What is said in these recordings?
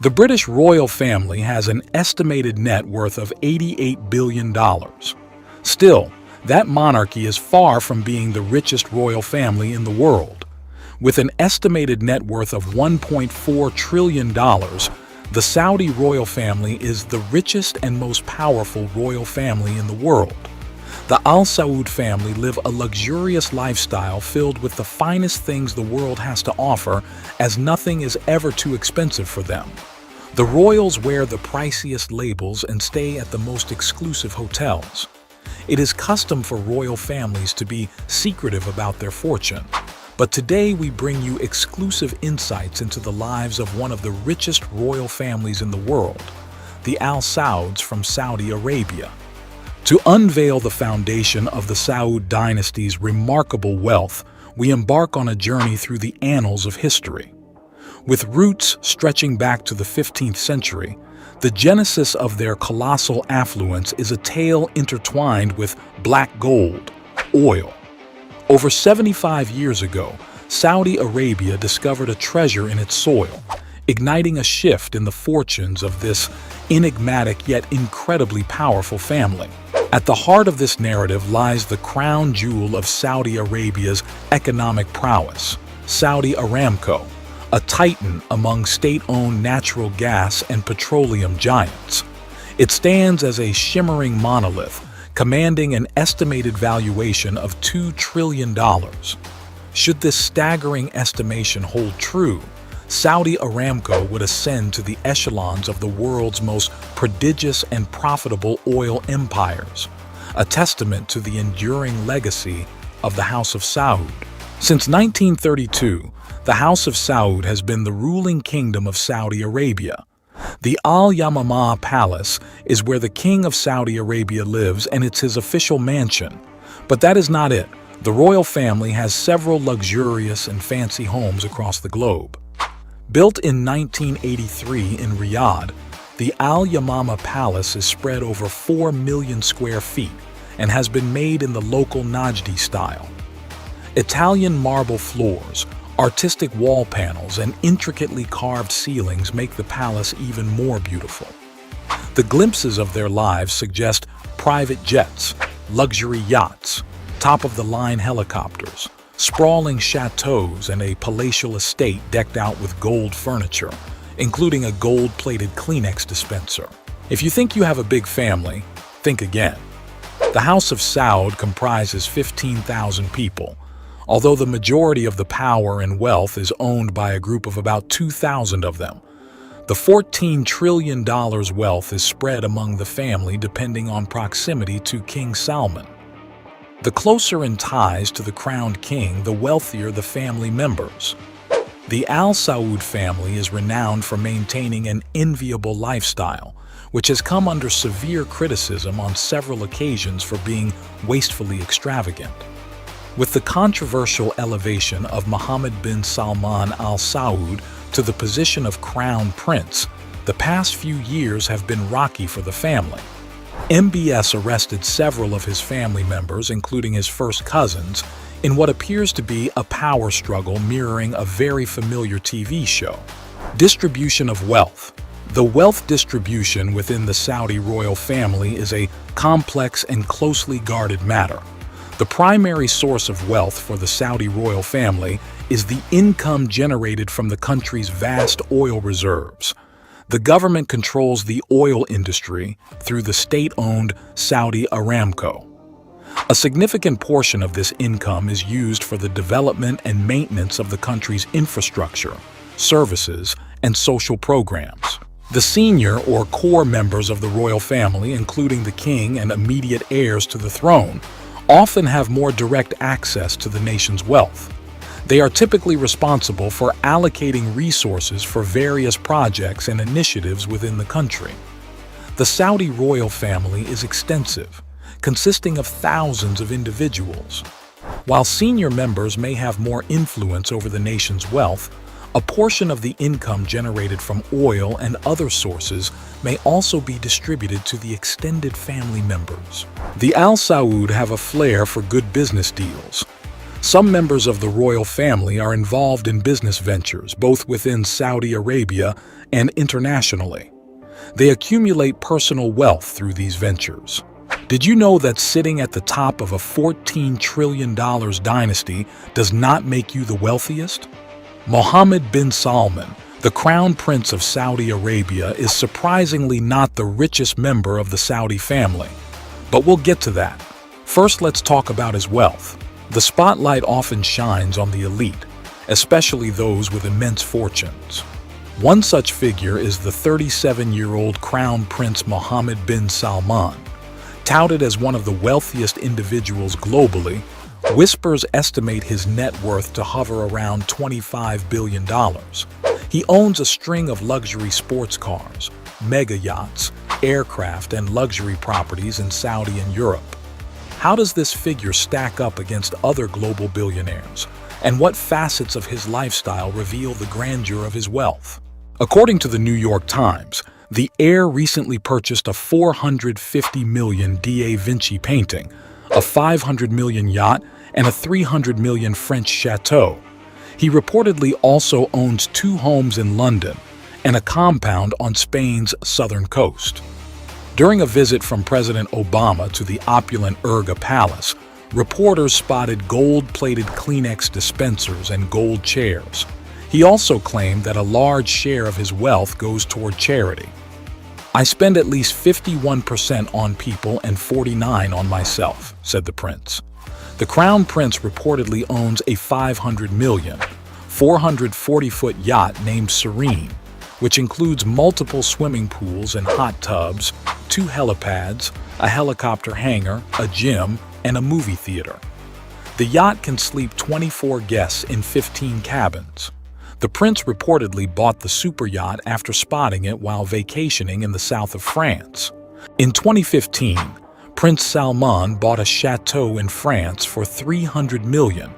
The British royal family has an estimated net worth of $88 billion. Still, that monarchy is far from being the richest royal family in the world. With an estimated net worth of $1.4 trillion, the Saudi royal family is the richest and most powerful royal family in the world. The Al Saud family live a luxurious lifestyle filled with the finest things the world has to offer, as nothing is ever too expensive for them. The royals wear the priciest labels and stay at the most exclusive hotels. It is custom for royal families to be secretive about their fortune. But today we bring you exclusive insights into the lives of one of the richest royal families in the world, the Al Sauds from Saudi Arabia. To unveil the foundation of the Saud dynasty's remarkable wealth, we embark on a journey through the annals of history. With roots stretching back to the 15th century, the genesis of their colossal affluence is a tale intertwined with black gold, oil. Over 75 years ago, Saudi Arabia discovered a treasure in its soil, igniting a shift in the fortunes of this enigmatic yet incredibly powerful family. At the heart of this narrative lies the crown jewel of Saudi Arabia's economic prowess, Saudi Aramco, a titan among state-owned natural gas and petroleum giants. It stands as a shimmering monolith, commanding an estimated valuation of $2 trillion. Should this staggering estimation hold true, Saudi Aramco would ascend to the echelons of the world's most prodigious and profitable oil empires, a testament to the enduring legacy of the House of Saud. Since 1932, the House of Saud has been the ruling kingdom of Saudi Arabia. The Al Yamamah Palace is where the King of Saudi Arabia lives, and it's his official mansion. But that is not it. The royal family has several luxurious and fancy homes across the globe. Built in 1983 in Riyadh, the Al Yamamah Palace is spread over 4 million square feet and has been made in the local Najdi style. Italian marble floors, artistic wall panels, and intricately carved ceilings make the palace even more beautiful. The glimpses of their lives suggest private jets, luxury yachts, top-of-the-line helicopters, sprawling chateaus, and a palatial estate decked out with gold furniture, including a gold-plated Kleenex dispenser. If you think you have a big family, think again. The House of Saud comprises 15,000 people, although the majority of the power and wealth is owned by a group of about 2,000 of them. The $14 trillion wealth is spread among the family depending on proximity to King Salman. The closer in ties to the crowned king, the wealthier the family members. The Al Saud family is renowned for maintaining an enviable lifestyle, which has come under severe criticism on several occasions for being wastefully extravagant. With the controversial elevation of Mohammed bin Salman Al Saud to the position of crown prince, the past few years have been rocky for the family. MBS arrested several of his family members, including his first cousins, in what appears to be a power struggle mirroring a very familiar TV show. Distribution of wealth. The wealth distribution within the Saudi royal family is a complex and closely guarded matter. The primary source of wealth for the Saudi royal family is the income generated from the country's vast oil reserves. The government controls the oil industry through the state-owned Saudi Aramco. A significant portion of this income is used for the development and maintenance of the country's infrastructure, services, and social programs. The senior or core members of the royal family, including the king and immediate heirs to the throne, often have more direct access to the nation's wealth. They are typically responsible for allocating resources for various projects and initiatives within the country. The Saudi royal family is extensive, consisting of thousands of individuals. While senior members may have more influence over the nation's wealth, a portion of the income generated from oil and other sources may also be distributed to the extended family members. The Al Saud have a flair for good business deals. Some members of the royal family are involved in business ventures, both within Saudi Arabia and internationally. They accumulate personal wealth through these ventures. Did you know that sitting at the top of a $14 trillion dynasty does not make you the wealthiest? Mohammed bin Salman, the Crown Prince of Saudi Arabia, is surprisingly not the richest member of the Saudi family. But we'll get to that. First, let's talk about his wealth. The spotlight often shines on the elite, especially those with immense fortunes. One such figure is the 37-year-old Crown Prince Mohammed bin Salman. Touted as one of the wealthiest individuals globally, whispers estimate his net worth to hover around $25 billion. He owns a string of luxury sports cars, mega yachts, aircraft, and luxury properties in Saudi and Europe. How does this figure stack up against other global billionaires? And what facets of his lifestyle reveal the grandeur of his wealth? According to the New York Times, the heir recently purchased a $450 million Da Vinci painting, a $500 million yacht, and a $300 million French chateau. He reportedly also owns 2 homes in London and a compound on Spain's southern coast. During a visit from President Obama to the opulent Urga Palace, reporters spotted gold-plated Kleenex dispensers and gold chairs. He also claimed that a large share of his wealth goes toward charity. "I spend at least 51% on people and 49% on myself," said the prince. The Crown Prince reportedly owns a $500 million, 440-foot yacht named Serene, which includes multiple swimming pools and hot tubs, 2 helipads, a helicopter hangar, a gym, and a movie theater. The yacht can sleep 24 guests in 15 cabins. The prince reportedly bought the super yacht after spotting it while vacationing in the south of France. In 2015, Prince Salman bought a chateau in France for $300 million,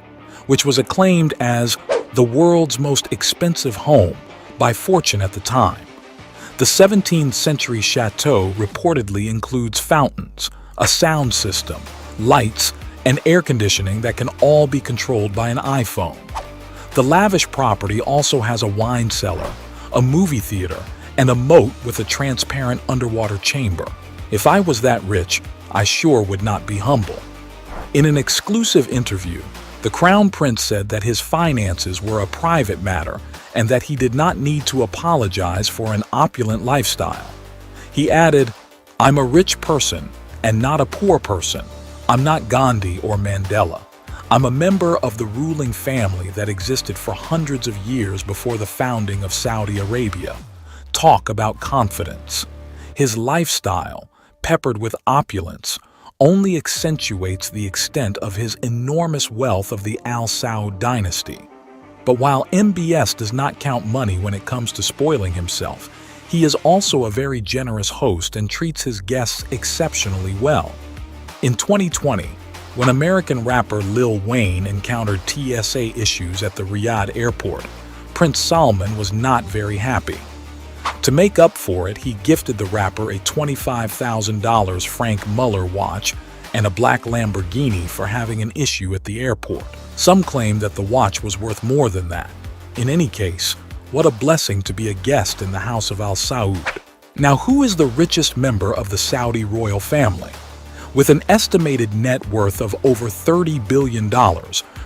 which was acclaimed as the world's most expensive home by Fortune at the time. The 17th century chateau reportedly includes fountains, a sound system, lights, and air conditioning that can all be controlled by an iPhone. The lavish property also has a wine cellar, a movie theater, and a moat with a transparent underwater chamber. "If I was that rich, I sure would not be humble." In an exclusive interview, the Crown Prince said that his finances were a private matter and that he did not need to apologize for an opulent lifestyle. He added, "I'm a rich person and not a poor person. I'm not Gandhi or Mandela. I'm a member of the ruling family that existed for hundreds of years before the founding of Saudi Arabia." Talk about confidence. His lifestyle, peppered with opulence, only accentuates the extent of his enormous wealth of the Al Saud dynasty. But while MBS does not count money when it comes to spoiling himself, he is also a very generous host and treats his guests exceptionally well. In 2020, when American rapper Lil Wayne encountered TSA issues at the Riyadh airport, Prince Salman was not very happy. To make up for it, he gifted the rapper a $25,000 Frank Muller watch and a black Lamborghini for having an issue at the airport. Some claim that the watch was worth more than that. In any case, what a blessing to be a guest in the house of Al Saud. Now, who is the richest member of the Saudi royal family? With an estimated net worth of over $30 billion,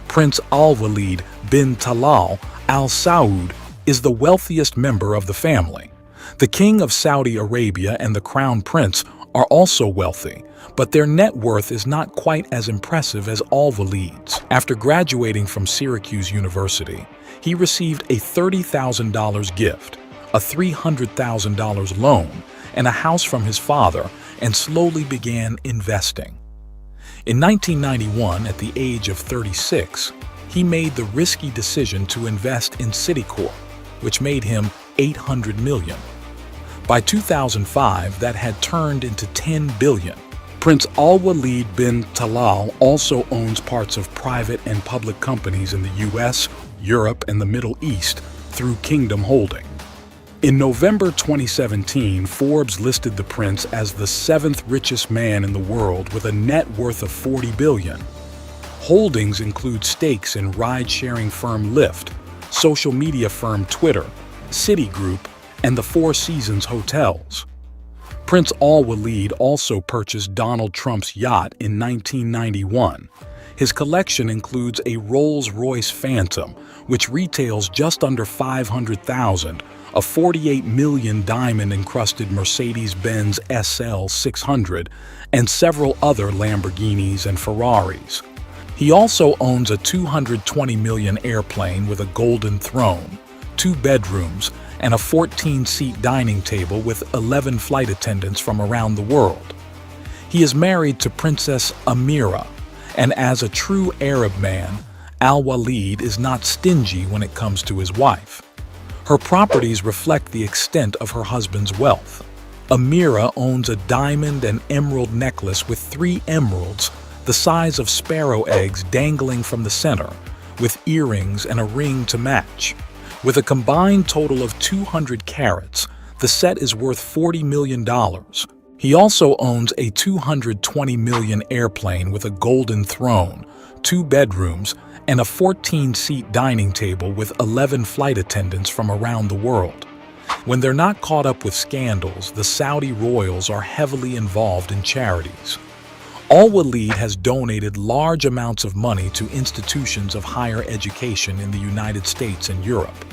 Prince Al-Walid bin Talal Al Saud is the wealthiest member of the family. The King of Saudi Arabia and the Crown Prince are also wealthy, but their net worth is not quite as impressive as Al-Walid's. After graduating from Syracuse University, he received a $30,000 gift, a $300,000 loan, and a house from his father, and slowly began investing. In 1991, at the age of 36, he made the risky decision to invest in Citicorp, which made him $800 million. By 2005, that had turned into $10 billion. Prince Al-Walid bin Talal also owns parts of private and public companies in the US, Europe, and the Middle East through Kingdom Holding. In November 2017, Forbes listed the prince as the 7th richest man in the world with a net worth of $40 billion. Holdings include stakes in ride-sharing firm Lyft, social media firm Twitter, Citigroup, and the Four Seasons hotels. Prince Al-Walid also purchased Donald Trump's yacht in 1991. His collection includes a Rolls-Royce Phantom, which retails just under $500,000, a $48 million diamond-encrusted Mercedes-Benz SL 600, and several other Lamborghinis and Ferraris. He also owns a $220 million airplane with a golden throne, 2 bedrooms, and a 14-seat dining table with 11 flight attendants from around the world. He is married to Princess Amira, and as a true Arab man, Al-Walid is not stingy when it comes to his wife. Her properties reflect the extent of her husband's wealth. Amira owns a diamond and emerald necklace with 3 emeralds, the size of sparrow eggs dangling from the center, with earrings and a ring to match. With a combined total of 200 carats, the set is worth $40 million. He also owns a $220 million airplane with a golden throne, 2 bedrooms, and a 14-seat dining table with 11 flight attendants from around the world. When they're not caught up with scandals, the Saudi royals are heavily involved in charities. Al-Walid has donated large amounts of money to institutions of higher education in the United States and Europe.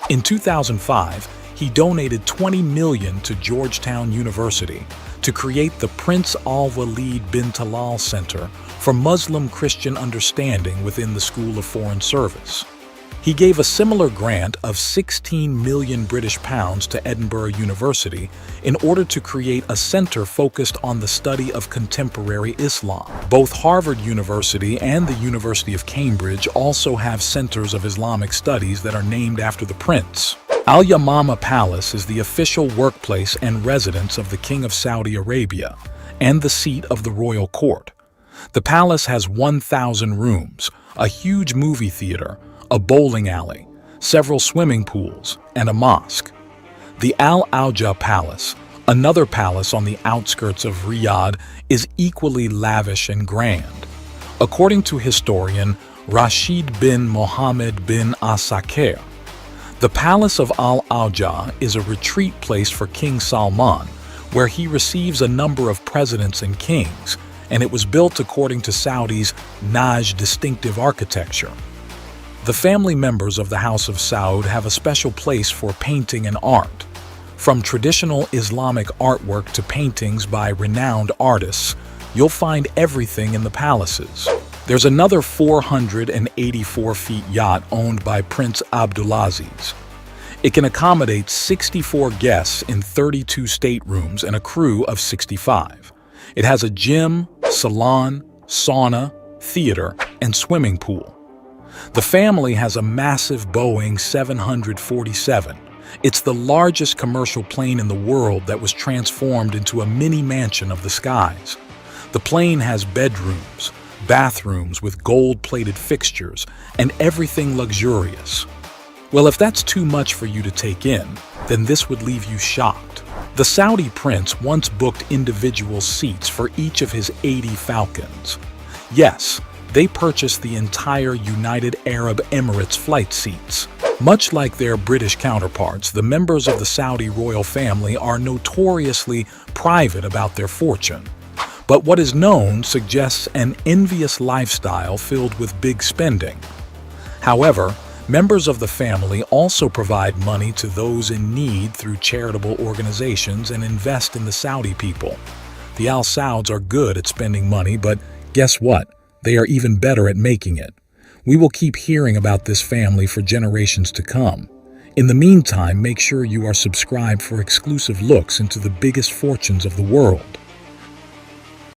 In 2005, he donated $20 million to Georgetown University to create the Prince Al-Walid bin Talal Center for Muslim-Christian Understanding within the School of Foreign Service. He gave a similar grant of 16 million British pounds to Edinburgh University in order to create a center focused on the study of contemporary Islam. Both Harvard University and the University of Cambridge also have centers of Islamic studies that are named after the prince. Al Yamama Palace is the official workplace and residence of the King of Saudi Arabia and the seat of the royal court. The palace has 1,000 rooms, a huge movie theater, a bowling alley, several swimming pools, and a mosque. The Al Auja Palace, another palace on the outskirts of Riyadh, is equally lavish and grand. According to historian Rashid bin Mohammed bin Asakir, the Palace of Al Auja is a retreat place for King Salman, where he receives a number of presidents and kings, and it was built according to Saudi's Najd distinctive architecture. The family members of the House of Saud have a special place for painting and art. From traditional Islamic artwork to paintings by renowned artists, you'll find everything in the palaces. There's another 484-feet yacht owned by Prince Abdulaziz. It can accommodate 64 guests in 32 staterooms and a crew of 65. It has a gym, salon, sauna, theater, and swimming pool. The family has a massive Boeing 747. It's the largest commercial plane in the world that was transformed into a mini mansion of the skies. The plane has bedrooms, bathrooms with gold-plated fixtures, and everything luxurious. Well, if that's too much for you to take in, then this would leave you shocked. The Saudi prince once booked individual seats for each of his 80 Falcons. Yes, they purchased the entire United Arab Emirates flight seats. Much like their British counterparts, the members of the Saudi royal family are notoriously private about their fortune. But what is known suggests an envious lifestyle filled with big spending. However, members of the family also provide money to those in need through charitable organizations and invest in the Saudi people. The Al Sauds are good at spending money, but guess what? They are even better at making it. We will keep hearing about this family for generations to come. In the meantime, make sure you are subscribed for exclusive looks into the biggest fortunes of the world.